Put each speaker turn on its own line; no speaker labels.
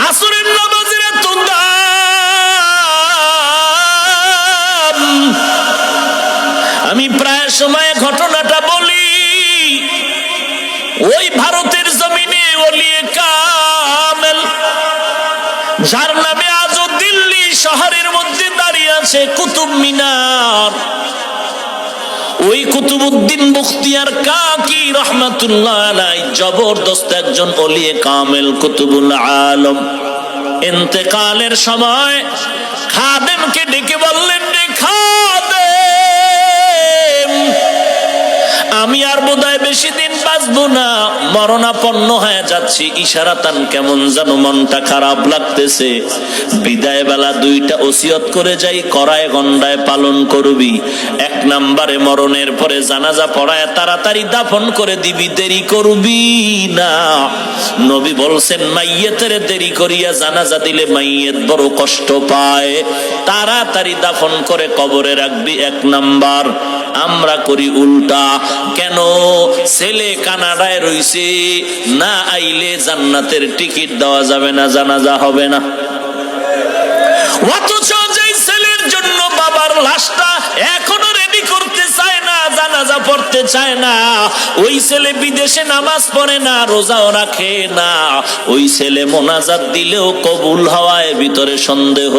আসরের নামাজের এত দাম। আমি প্রায় সময় ঘটনাটা বলি, ওই ভারতের জমিনে ওলিয়ে কামেল, যার নামে আজও দিল্লি শহরের মধ্যে দাঁড়িয়ে আছে কুতুব মিনার, ওই কুতুবউদ্দিন বখতিয়ার কাকি রহমাতুল্লাহ আলাইহি জবরদস্ত একজন ওলিয়ে কামেল কুতুবুল আলম। ইন্তেকালের সময় খাদেমকে ডেকে বললেন, রে খাদেম, আমি আর বোধহয় বেশি দিন বাঁচবো না, মরণাপন্ন হয়ে যাচ্ছি। ইশারাতান কেমন যেন মনটা খারাপ লাগতেছে। বিদায় বেলা দুইটা ওসিয়ত করে যাই, করায় গন্ডায় পালন করবি। এক নম্বরে মরণের পরে জানাজা পড়ায় তাড়াতাড়ি দাফন করে দিবি, দেরি করবি না। নবী বলছেন, মাইয়েতের দেরি করিয়া জানাজা দিলে মাইয়েত বড় কষ্ট পায়, তাড়াতাড়ি দাফন করে কবরে রাখবি। এক নাম্বার। আমরা করি উল্টা। কেন? ছেলে কানাডায় রইছে, না আইলে জান্নাতের টিকিট দেওয়া যাবে না, জানাজা হবে না। অথচ যেই ছেলের জন্য বাবার লাশটা এখনো রেডি করতে চায় না, জানাজা পড়তে চায় না, ওই ছেলে বিদেশে নামাজ পড়ে না, রোজাও রাখে না, ওই ছেলে মোনাজাত দিলেও কবুল হওয়ায় ভিতরে সন্দেহ।